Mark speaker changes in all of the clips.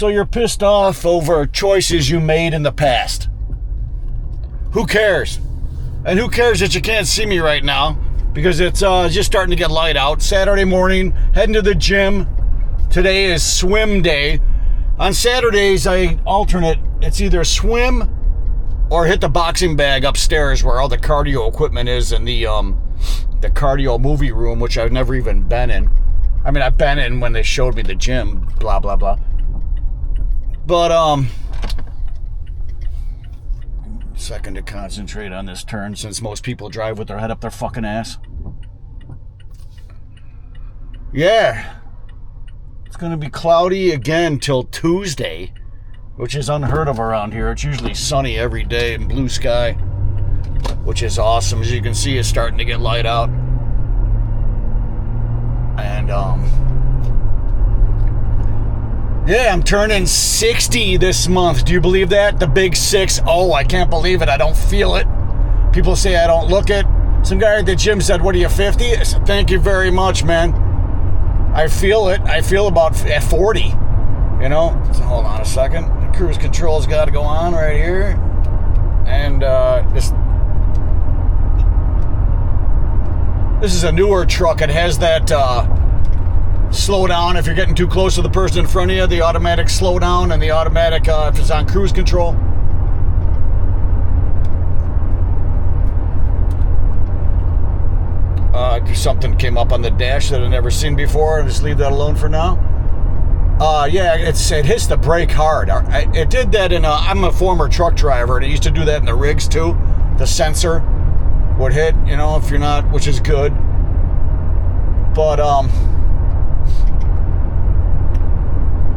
Speaker 1: So you're pissed off over choices you made in the past. Who cares? And who cares that you can't see me right now? Because it's just starting to get light out. Saturday morning, heading to the gym. Today is swim day. On Saturdays, I alternate. It's either swim or hit the boxing bag upstairs where all the cardio equipment is in the cardio movie room, which I've never even been in. I mean, I've been in when they showed me the gym, blah, blah, blah. But, second to concentrate on this turn since most people drive with their head up their fucking ass. Yeah. It's going to be cloudy again till Tuesday, which is unheard of around here. It's usually sunny every day and blue sky, which is awesome. As you can see, it's starting to get light out. And, yeah, I'm turning 60 this month. Do you believe that? The big 6. Oh, I can't believe it. I don't feel it. People say I don't look it. Some guy at the gym said, what are you, 50? I said, thank you very much, man. I feel it. I feel about 40. You know? So hold on a second. The cruise control's got to go on right here. And this is a newer truck. It has that slow down if you're getting too close to the person in front of you, the automatic slow down, and the automatic if it's on cruise control. Something came up on the dash that I've never seen before. I'll just leave that alone for now. Yeah, it hits the brake hard. It did that I'm a former truck driver, and it used to do that in the rigs too. The sensor would hit, you know, if you're not, which is good. But,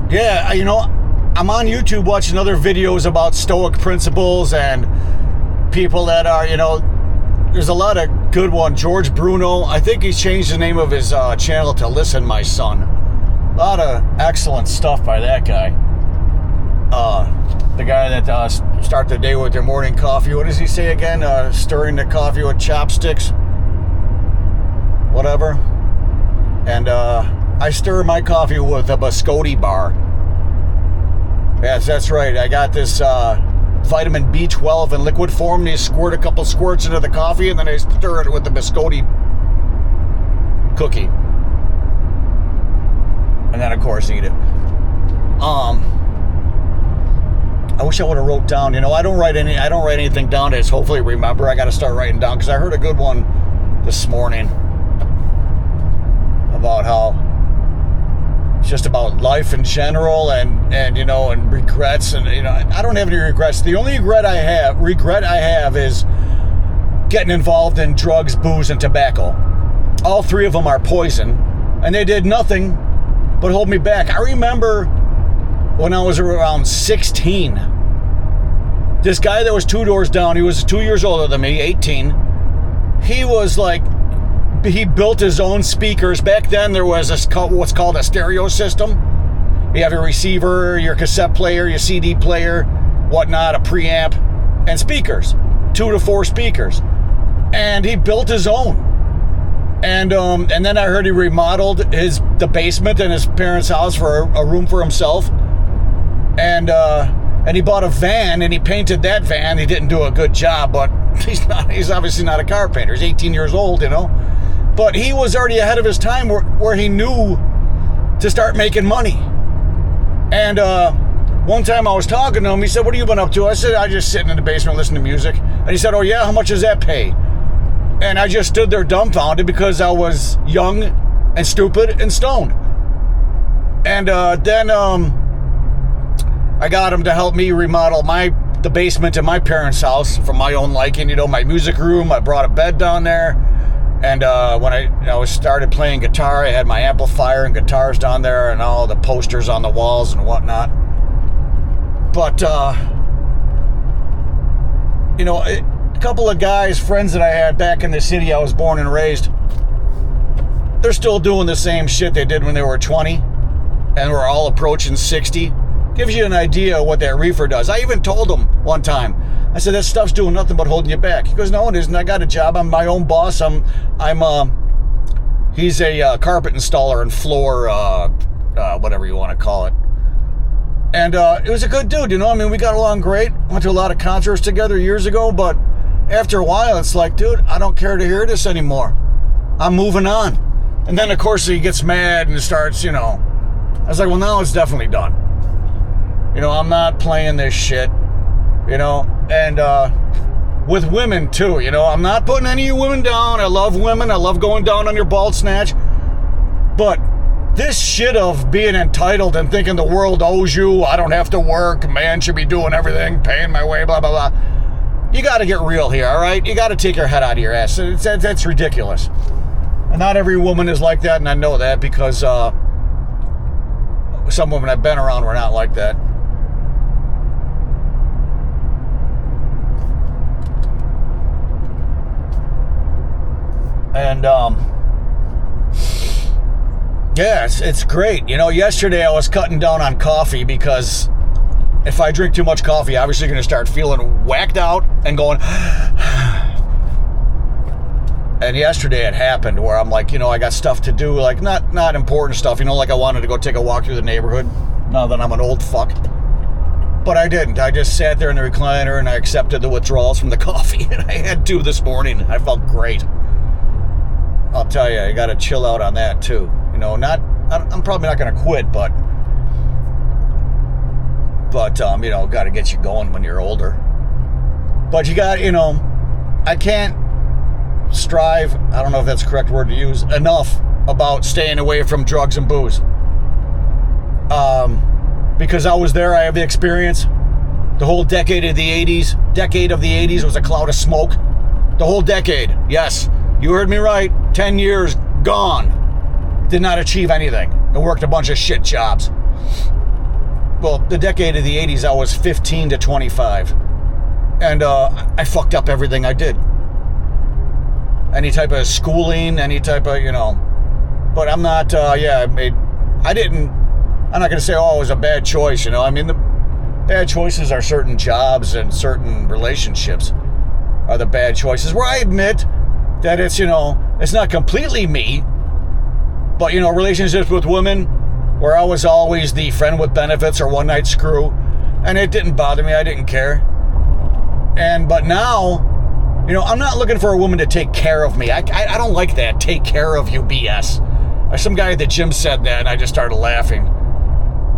Speaker 1: yeah, you know, I'm on YouTube watching other videos about Stoic principles and people that are, you know, there's a lot of good one. George Bruno, I think he's changed the name of his channel to Listen My Son. A lot of excellent stuff by that guy. The guy that start the day with their morning coffee. What does he say again? Stirring the coffee with chopsticks. Whatever. And I stir my coffee with a biscotti bar. Yes, that's right. I got this vitamin B12 in liquid form. They squirt a couple squirts into the coffee, and then I stir it with the biscotti cookie. And then, of course, eat it. I wish I would have wrote down. You know, I don't write anything down to hopefully remember. I got to start writing down because I heard a good one this morning about how it's just about life in general and you know, and regrets, and you know, I don't have any regrets. The only regret I have is getting involved in drugs, booze, and tobacco. All three of them are poison, and they did nothing but hold me back. I remember when I was around 16, this guy that was 2 doors down, he was 2 years older than me, 18. He was like, he built his own speakers. Back then there was what's called a stereo system. You have your receiver, your cassette player, your CD player, whatnot, a preamp, and speakers. 2 to 4 speakers. And he built his own. And then I heard he remodeled the basement in his parents' house for a room for himself. And he bought a van, and he painted that van. He didn't do a good job, but he's obviously not a car painter. He's 18 years old, you know. But he was already ahead of his time where he knew to start making money. And one time I was talking to him, he said, what have you been up to? I said, I just sitting in the basement listening to music. And he said, oh yeah, how much does that pay? And I just stood there dumbfounded because I was young and stupid and stoned. And then I got him to help me remodel the basement in my parents' house for my own liking. You know, my music room, I brought a bed down there. And when I started playing guitar, I had my amplifier and guitars down there and all the posters on the walls and whatnot. But, you know, a couple of guys, friends that I had back in the city I was born and raised, they're still doing the same shit they did when they were 20. And we're all approaching 60. Gives you an idea of what that reefer does. I even told him one time, I said, that stuff's doing nothing but holding you back. He goes, no, it isn't. I got a job. I'm my own boss. He's a carpet installer and floor, whatever you want to call it. And it was a good dude, you know. I mean, we got along great. Went to a lot of concerts together years ago, but after a while, it's like, dude, I don't care to hear this anymore. I'm moving on. And then, of course, he gets mad and starts, you know. I was like, well, now it's definitely done. You know, I'm not playing this shit, you know. And with women, too, you know. I'm not putting any of you women down. I love women. I love going down on your bald snatch. But this shit of being entitled and thinking the world owes you, I don't have to work, man should be doing everything, paying my way, blah, blah, blah. You got to get real here, all right? You got to take your head out of your ass. That's ridiculous. And not every woman is like that, and I know that because some women I've been around were not like that. And, yeah, it's great. You know, yesterday I was cutting down on coffee because if I drink too much coffee, obviously you're going to start feeling whacked out and going... And yesterday it happened where I'm like, you know, I got stuff to do, like not important stuff, you know, like I wanted to go take a walk through the neighborhood now that I'm an old fuck. But I didn't. I just sat there in the recliner and I accepted the withdrawals from the coffee. And I had 2 this morning. I felt great. I'll tell you, you got to chill out on that too. You know, I'm probably not going to quit, but you know, got to get you going when you're older. But you got, you know, I can't strive, I don't know if that's the correct word to use, enough about staying away from drugs and booze. Because I was there, I have the experience. The whole decade of the 80s was a cloud of smoke. The whole decade, yes, you heard me right, 10 years gone. Did not achieve anything. I worked a bunch of shit jobs. Well, the decade of the 80s, I was 15 to 25. And I fucked up everything I did. Any type of schooling, any type of, you know. But I'm not, I'm not going to say, oh, it was a bad choice, you know. I mean, the bad choices are certain jobs and certain relationships are the bad choices. Where I admit that it's, you know, it's not completely me. But, you know, relationships with women where I was always the friend with benefits or one-night screw. And it didn't bother me. I didn't care. But now... You know, I'm not looking for a woman to take care of me. I don't like that take care of you BS. Some guy at the gym said that and I just started laughing.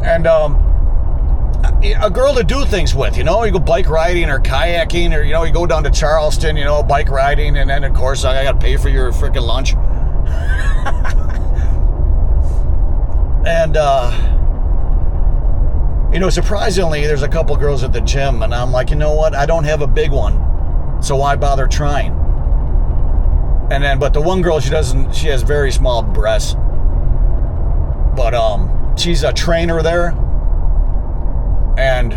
Speaker 1: And a girl to do things with, you know, you go bike riding or kayaking or, you know, you go down to Charleston, you know, bike riding, and then of course I got to pay for your freaking lunch. And, you know, surprisingly, there's a couple girls at the gym and I'm like, you know what? I don't have a big one. So why bother trying? But the one girl, she has very small breasts. But she's a trainer there. And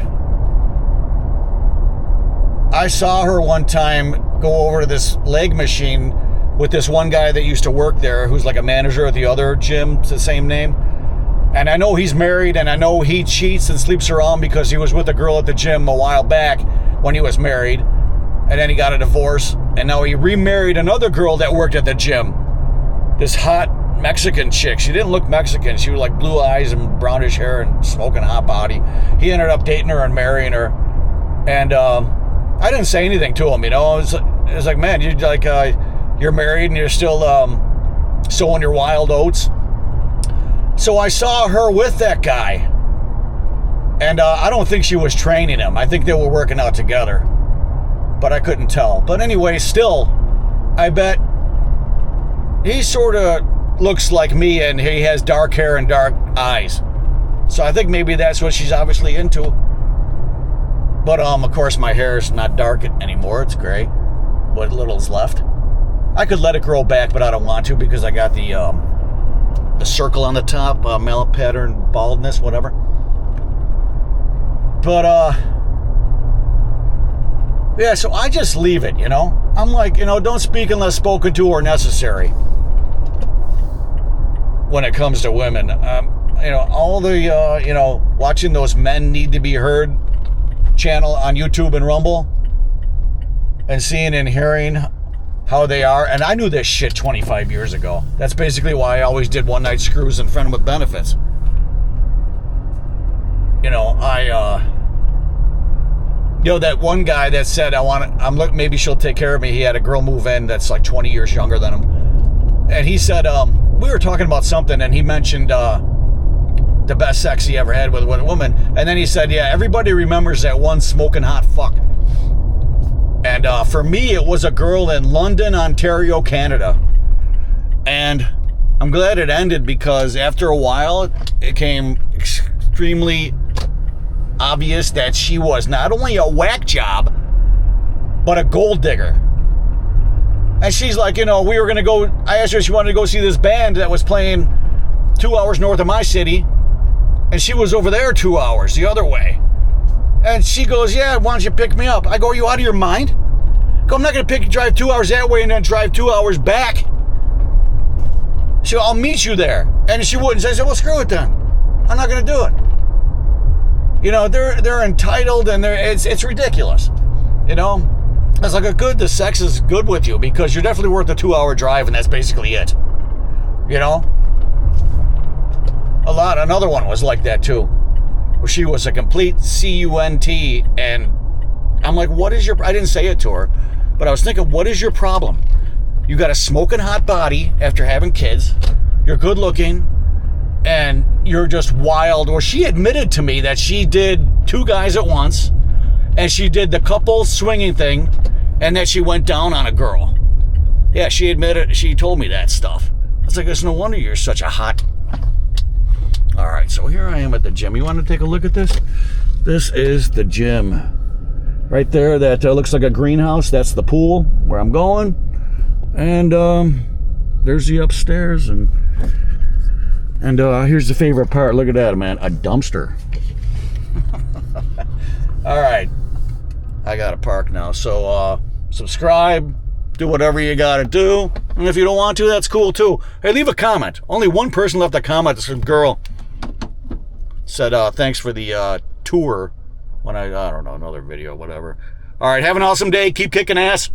Speaker 1: I saw her one time go over to this leg machine with this one guy that used to work there who's like a manager at the other gym, it's the same name. And I know he's married and I know he cheats and sleeps around because he was with a girl at the gym a while back when he was married. And then he got a divorce, and now he remarried another girl that worked at the gym. This hot Mexican chick. She didn't look Mexican. She was like blue eyes and brownish hair and smoking hot body. He ended up dating her and marrying her. And I didn't say anything to him, you know. It was like, man, you're married and you're still sowing your wild oats. So I saw her with that guy. And I don't think she was training him. I think they were working out together. But I couldn't tell. But anyway, still, I bet he sort of looks like me and he has dark hair and dark eyes. So I think maybe that's what she's obviously into. But, of course, my hair is not dark anymore. It's gray. What little's left. I could let it grow back, but I don't want to because I got the circle on the top, mallet pattern, baldness, whatever. But, yeah, so I just leave it, you know. I'm like, you know, don't speak unless spoken to or necessary when it comes to women. You know, all the, you know, watching those Men Need to Be Heard channel on YouTube and Rumble and seeing and hearing how they are. And I knew this shit 25 years ago. That's basically why I always did one-night screws and friend with benefits. You know, I that one guy that said, maybe she'll take care of me. He had a girl move in that's like 20 years younger than him. And he said, we were talking about something, and he mentioned the best sex he ever had with a woman. And then he said, yeah, everybody remembers that one smoking hot fuck. And for me, it was a girl in London, Ontario, Canada. And I'm glad it ended, because after a while, it became extremely obvious that she was not only a whack job, but a gold digger. And she's like, we were going to go, I asked her if she wanted to go see this band that was playing 2 hours north of my city, and she was over there 2 hours the other way. And she goes, yeah, why don't you pick me up? I go, are you out of your mind? I go, I'm not going to drive 2 hours that way and then drive 2 hours back. She goes, I'll meet you there. And she wouldn't. So I said, well, screw it then. I'm not going to do it. They're entitled, and it's ridiculous. It's like the sex is good with you, because you're definitely worth a 2 hour drive, and that's basically it. Another one was like that too, where she was a complete cunt, and I'm like, what is I didn't say it to her, but I was thinking, what is your problem? You got a smoking hot body after having kids, you're good looking, and you're just wild. Or she admitted to me that she did 2 guys at once, and she did the couple swinging thing, and that she went down on a girl. Yeah, she admitted, she told me that stuff. I was like, it's no wonder you're such a hot. All right, so here I am at the gym. You want to take a look at this? This is the gym. Right there, that looks like a greenhouse. That's the pool where I'm going. And there's the upstairs. And here's the favorite part. Look at that, man. A dumpster. All right. I got to park now. So subscribe. Do whatever you got to do. And if you don't want to, that's cool too. Hey, leave a comment. Only one person left a comment. This girl said, thanks for the tour. When I don't know, another video, whatever. All right, have an awesome day. Keep kicking ass.